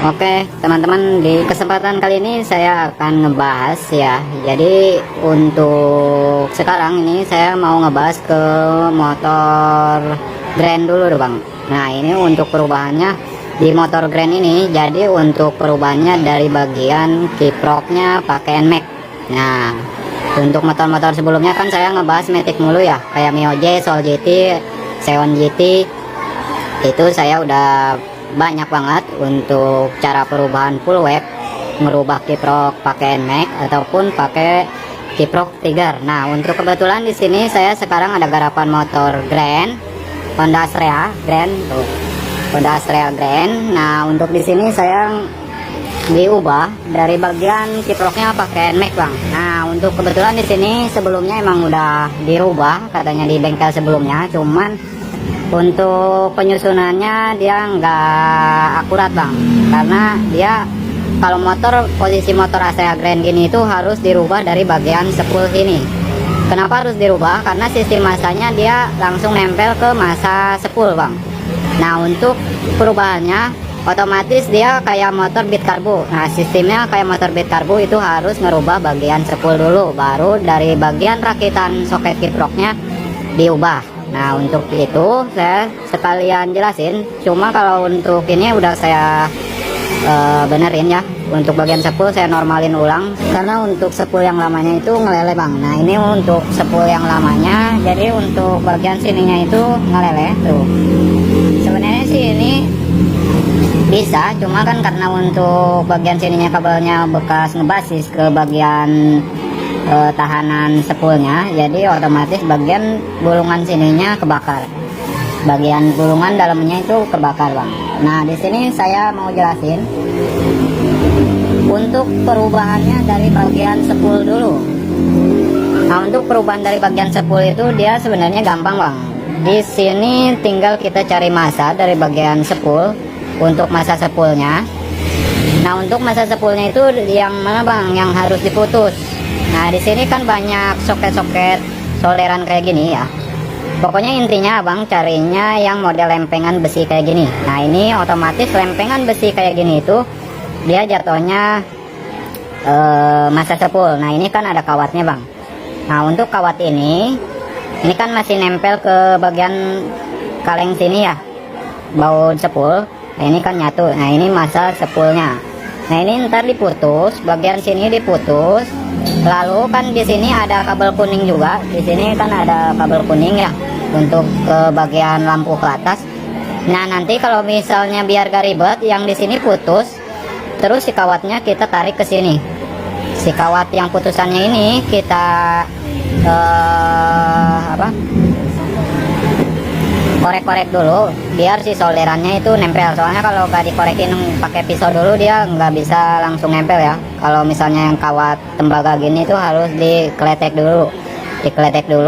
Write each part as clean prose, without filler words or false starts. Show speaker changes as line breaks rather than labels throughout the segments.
Oke teman-teman, di kesempatan kali ini saya akan ngebahas ya. Jadi untuk sekarang ini saya mau ngebahas ke motor Grand dulu bang. Nah ini untuk perubahannya di motor Grand ini. Jadi untuk perubahannya dari bagian kiproknya pakai NMAX. Nah untuk motor-motor sebelumnya kan saya ngebahas Matic mulu ya, kayak Mio J, Soul GT, Xeon GT. Itu saya udah banyak banget untuk cara perubahan full wave, merubah kiprok pakai NMAX ataupun pakai kiprok Tiger. Nah untuk kebetulan di sini saya sekarang ada garapan motor Grand, Honda Astrea Grand tuh, Honda Astrea Grand. Nah untuk di sini saya diubah dari bagian kiproknya pakai NMAX bang. Nah untuk kebetulan di sini sebelumnya emang udah dirubah katanya di bengkel sebelumnya, cuman untuk penyusunannya dia nggak akurat bang, karena dia kalau motor posisi motor Astrea Grand gini itu harus dirubah dari bagian spool ini. Kenapa harus dirubah? Karena sistem masanya dia langsung nempel ke masa spool bang. Nah untuk perubahannya otomatis dia kayak motor beat karbu. Nah sistemnya kayak motor beat karbu, itu harus ngerubah bagian spool dulu, baru dari bagian rakitan soket kiproknya diubah. Nah untuk itu saya sekalian jelasin, cuma kalau untuk ini udah saya benerin ya. Untuk bagian spool saya normalin ulang, karena untuk spool yang lamanya itu ngeleleh bang. Nah ini untuk spool yang lamanya, jadi untuk bagian sininya itu ngeleleh tuh. Sebenarnya sih ini bisa, cuma kan karena untuk bagian sininya kabelnya bekas ngebasis ke bagian tahanan spoolnya, jadi otomatis bagian gulungan sininya kebakar, bagian gulungan dalamnya itu kebakar bang. Nah di sini saya mau jelasin untuk perubahannya dari bagian spool dulu. Nah untuk perubahan dari bagian spool itu dia sebenarnya gampang bang. Di sini tinggal kita cari masa dari bagian spool untuk masa spoolnya. Nah untuk masa spoolnya itu yang mana bang, yang harus diputus. Nah di sini kan banyak soket-soket solderan kayak gini ya. Pokoknya intinya abang carinya yang model lempengan besi kayak gini. Nah ini otomatis lempengan besi kayak gini itu dia jatuhnya masa spool. Nah ini kan ada kawatnya bang. Nah untuk kawat ini kan masih nempel ke bagian kaleng sini ya, baut spool. Nah ini kan nyatu. Nah ini masa spoolnya. Nah ini ntar diputus, bagian sini diputus. Lalu kan di sini ada kabel kuning juga. Di sini kan ada kabel kuning ya untuk ke bagian lampu ke atas. Nah nanti kalau misalnya biar gak ribet, yang di sini putus, terus si kawatnya kita tarik ke sini. Si kawat yang putusannya ini kita korek-korek dulu biar si solderannya itu nempel. Soalnya kalau gak dikorekin pakai pisau dulu dia nggak bisa langsung nempel ya. Kalau misalnya yang kawat tembaga gini itu harus dikeletek dulu,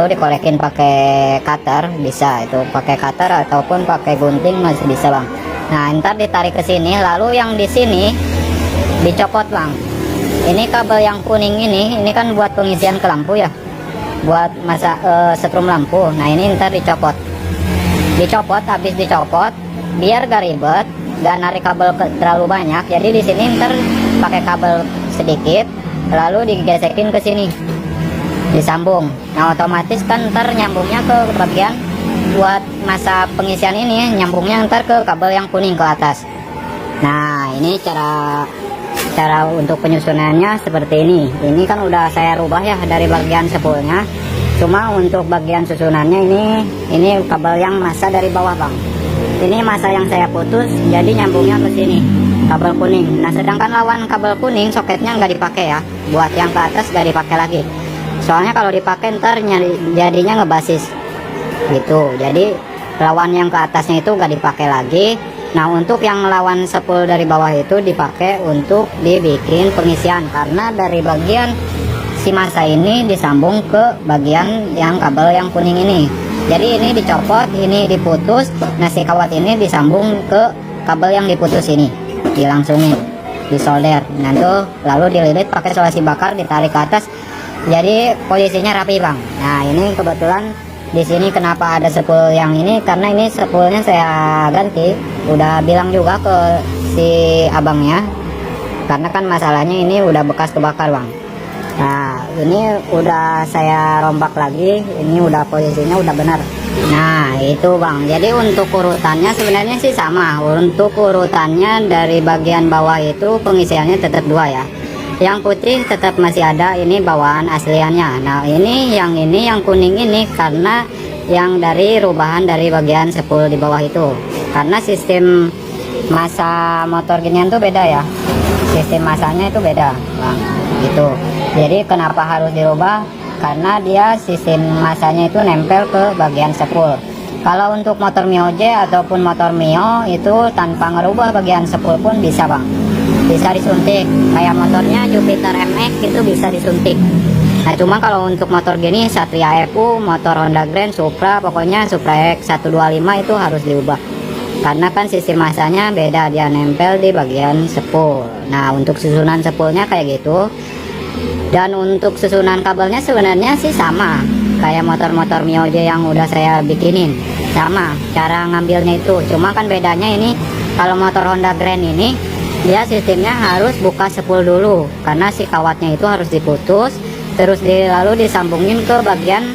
dikorekin pakai cutter bisa, itu pakai cutter ataupun pakai gunting masih bisa bang. Nah ntar ditarik ke sini, lalu yang di sini dicopot bang. Ini kabel yang kuning ini kan buat pengisian ke lampu ya, buat masa setrum lampu. Nah ini ntar dicopot, habis dicopot biar gak ribet, gak narik kabel terlalu banyak. Jadi di sini ntar pakai kabel sedikit, lalu digesekin ke sini, disambung. Nah otomatis kan ntar nyambungnya ke bagian buat masa pengisian ini, nyambungnya ntar ke kabel yang kuning ke atas. Nah ini cara untuk penyusunannya seperti ini. Ini kan udah saya rubah ya dari bagian spoolnya. Cuma untuk bagian susunannya ini kabel yang masa dari bawah bang. Ini masa yang saya putus, jadi nyambungnya ke sini kabel kuning. Nah sedangkan lawan kabel kuning soketnya nggak dipakai ya, buat yang ke atas nggak dipakai lagi. Soalnya kalau dipakai ntar jadinya ngebasis gitu. Jadi lawan yang ke atasnya itu nggak dipakai lagi. Nah untuk yang lawan spool dari bawah itu dipakai untuk dibikin pengisian, karena dari bagian si masa ini disambung ke bagian yang kabel yang kuning ini. Jadi ini dicopot, ini diputus. Nah si kawat ini disambung ke kabel yang diputus ini, dilangsungin, disolder. Nah tuh lalu dililit pakai solasi bakar, ditarik ke atas. Jadi posisinya rapi bang. Nah ini kebetulan di sini kenapa ada spool yang ini, karena ini spoolnya saya ganti. Udah bilang juga ke si abangnya, karena kan masalahnya ini udah bekas kebakar bang. Nah ini udah saya rombak lagi, ini udah posisinya udah benar. Nah itu bang, jadi untuk urutannya sebenarnya sih sama. Untuk urutannya dari bagian bawah itu pengisiannya tetap 2 ya. Yang putih tetap masih ada, ini bawaan asliannya. Nah ini yang kuning ini karena yang dari rubahan dari bagian sepul di bawah itu. Karena sistem masa motor ginian tuh beda ya, sistem masanya itu beda bang, gitu. Jadi kenapa harus dirubah? Karena dia sistem masanya itu nempel ke bagian sepul. Kalau untuk motor Mio J ataupun motor Mio itu tanpa ngerubah bagian sepul pun bisa bang, bisa disuntik. Kayak motornya Jupiter MX itu bisa disuntik. Nah cuma kalau untuk motor gini Satria Evo, motor Honda Grand, Supra, pokoknya Supra X 125 itu harus diubah. Karena kan sistem masanya beda, dia nempel di bagian sepul. Nah untuk susunan sepulnya kayak gitu. Dan untuk susunan kabelnya sebenarnya sih sama kayak motor-motor Mio J yang udah saya bikinin, sama cara ngambilnya itu. Cuma kan bedanya ini kalau motor Honda Grand ini dia sistemnya harus buka sepul dulu, karena si kawatnya itu harus diputus, terus lalu disambungin ke bagian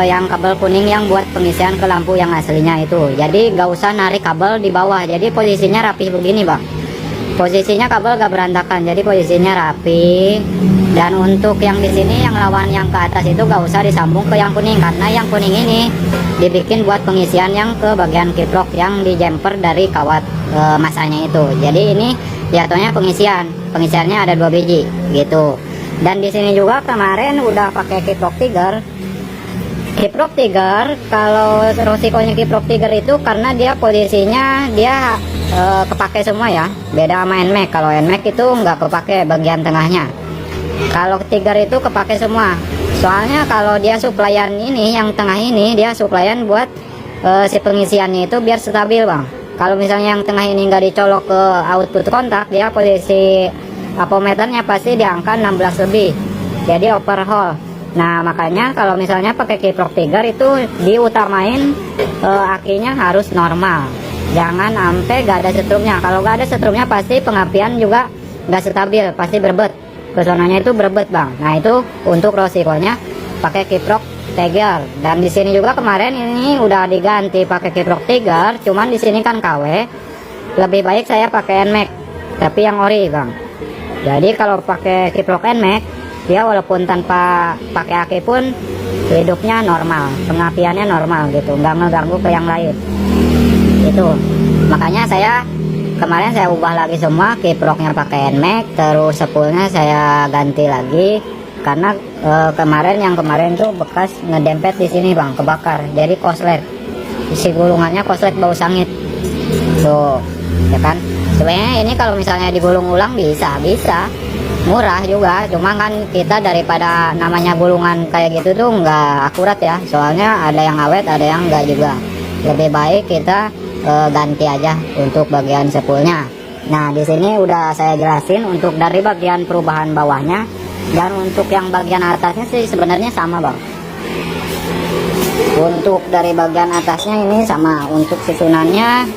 yang kabel kuning yang buat pengisian ke lampu yang aslinya itu. Jadi gak usah narik kabel di bawah, jadi posisinya rapi begini bang. Posisinya kabel gak berantakan, jadi posisinya rapi. Dan untuk yang di sini yang lawan yang ke atas itu gak usah disambung ke yang kuning, karena yang kuning ini dibikin buat pengisian yang ke bagian kiprok yang di jumper dari kawat masanya itu. Jadi ini jatuhnya pengisiannya ada 2 biji gitu. Dan di sini juga kemarin udah pakai kiprok Tiger. Kiprok Tiger, kalau resikonya kiprok Tiger itu karena dia posisinya dia kepake semua ya, beda sama NMAX. Kalau NMAX itu nggak kepake bagian tengahnya, kalau Tiger itu kepake semua. Soalnya kalau dia suplaian ini yang tengah ini dia suplaian buat si pengisiannya itu biar stabil bang. Kalau misalnya yang tengah ini nggak dicolok ke output kontak, dia posisi apometernya pasti di angka 16 lebih, jadi overhaul. Nah makanya kalau misalnya pakai kiprok Tiger itu diutamain akinya harus normal, jangan sampai gak ada setrumnya. Kalau gak ada setrumnya pasti pengapian juga gak stabil, pasti berbet, kesonanya itu berbet bang. Nah itu untuk resikonya pakai kiprok Tiger. Dan di sini juga kemarin ini udah diganti pakai kiprok Tiger, cuman di sini kan KW, lebih baik saya pakai NMAX tapi yang ori bang. Jadi kalau pakai kiprok NMAX dia walaupun tanpa pakai aki pun hidupnya normal, pengapiannya normal gitu, nggak ngeganggu ke yang lain itu. Makanya saya kemarin saya ubah lagi semua, kiproknya pakai NMAX, terus sepulnya saya ganti lagi karena kemarin tuh bekas ngedempet di sini bang, kebakar, jadi koslet, isi gulungannya koslet, bau sangit tuh ya kan. Sebenarnya ini kalau misalnya digulung ulang bisa murah juga, cuma kan kita daripada namanya gulungan kayak gitu tuh nggak akurat ya, soalnya ada yang awet ada yang enggak juga. Lebih baik kita ganti aja untuk bagian sepulnya. Nah di sini udah saya jelasin untuk dari bagian perubahan bawahnya, dan untuk yang bagian atasnya sih sebenarnya sama bang. Untuk dari bagian atasnya ini sama, untuk susunannya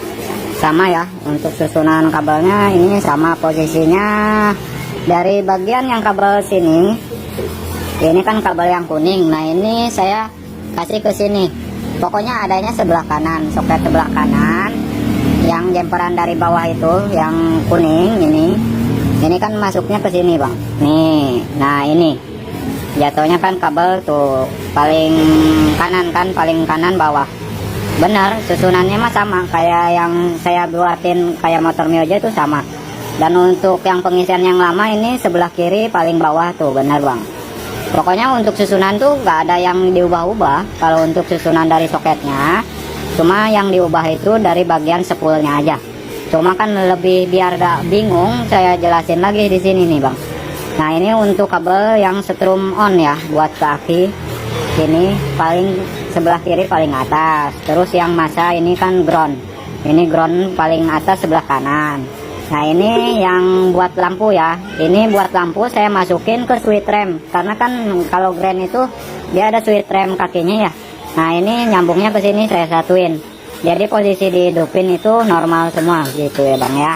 sama ya, untuk susunan kabelnya ini sama posisinya. Dari bagian yang kabel sini, ini kan kabel yang kuning. Nah ini saya kasih ke sini, pokoknya adanya sebelah kanan, soket sebelah kanan. Yang jemperan dari bawah itu yang kuning ini kan masuknya ke sini bang. Nih, nah ini jatuhnya kan kabel tuh paling kanan kan, paling kanan bawah. Benar, susunannya mah sama kayak yang saya buatin kayak motor Mio J itu sama. Dan untuk yang pengisian yang lama ini sebelah kiri paling bawah tuh, benar bang. Pokoknya untuk susunan tuh nggak ada yang diubah-ubah kalau untuk susunan dari soketnya. Cuma yang diubah itu dari bagian sepulnya aja. Cuma kan lebih biar gak bingung, saya jelasin lagi di sini nih bang. Nah ini untuk kabel yang setrum on ya, buat ke aki. Ini paling sebelah kiri paling atas. Terus yang masa ini kan ground. Ini ground paling atas sebelah kanan. Nah ini yang buat lampu ya, ini buat lampu saya masukin ke switch rem, karena kan kalau Grand itu dia ada switch rem kakinya ya. Nah ini nyambungnya ke sini saya satuin, jadi posisi dihidupin itu normal semua gitu ya bang ya.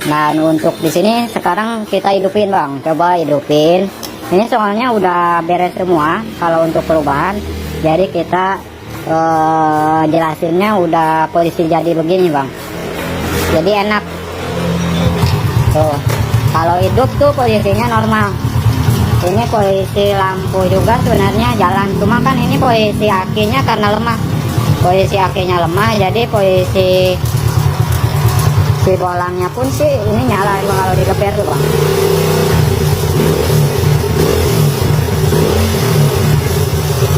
Dan untuk di sini sekarang kita hidupin bang, coba hidupin. Ini soalnya udah beres semua kalau untuk perubahan. Jadi kita jelasinnya udah posisi jadi begini bang. Jadi enak. Tuh, kalau hidup tuh posisinya normal. Ini posisi lampu juga sebenarnya jalan, cuma kan ini posisi akinya karena lemah. Posisi akinya lemah, jadi posisi si bolangnya pun sih ini nyala kalau digeber tuh bang.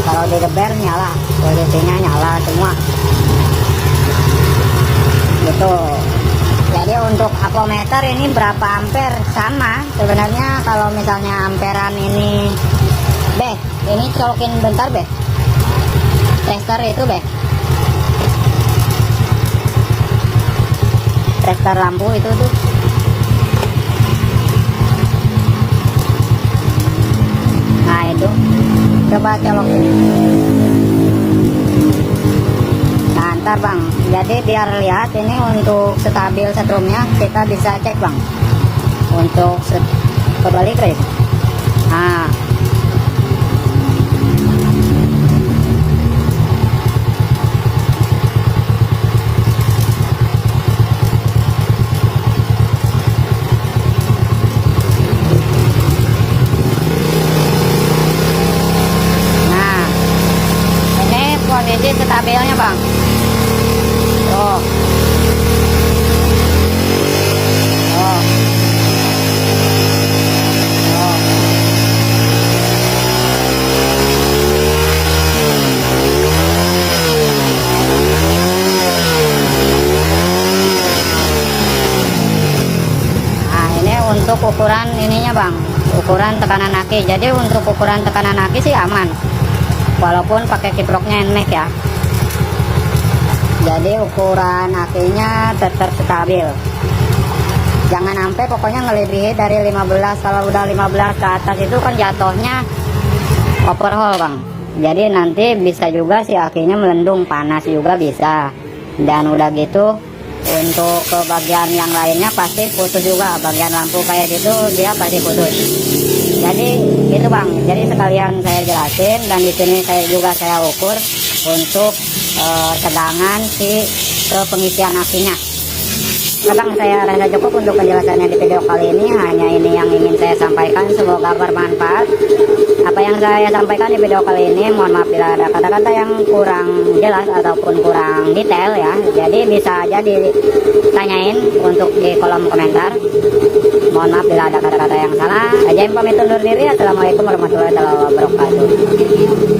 Kalau digeber nyala, posisinya nyala semua. Gitu. Jadi untuk ampermeter ini berapa ampere sama sebenarnya. Kalau misalnya amperan ini ini colokin bentar tester itu tester lampu itu tuh. Nah itu coba colokin. Nah ntar bang, jadi biar lihat ini untuk stabil setrumnya kita bisa cek bang. Untuk kebalik ya. Nah posisi stabilnya bang. Tuh. Tuh. Tuh. Nah ini untuk ukuran ininya bang, ukuran tekanan aki. Jadi untuk ukuran tekanan aki sih aman, walaupun pakai kiproknya NMAX ya. Jadi ukuran akinya tetap stabil. Jangan sampai pokoknya ngelebihi dari 15. Kalau udah 15 ke atas itu kan jatuhnya overhaul bang. Jadi nanti bisa juga si akinya melendung, panas juga bisa. Dan udah gitu untuk ke bagian yang lainnya pasti putus juga. Bagian lampu kayak gitu dia pasti putus. Jadi itu bang, jadi sekalian saya jelasin, dan di sini saya ukur untuk tegangan si pengisian akinya. Bang, saya rasa cukup untuk penjelasannya di video kali ini. Hanya ini yang ingin saya sampaikan, semoga bermanfaat apa yang saya sampaikan di video kali ini. Mohon maaf bila ada kata-kata yang kurang jelas ataupun kurang detail ya. Jadi bisa aja ditanyain untuk di kolom komentar. Mohon maaf bila ada kata-kata yang salah. Ajaim pamit undur diri. Assalamualaikum warahmatullahi wabarakatuh.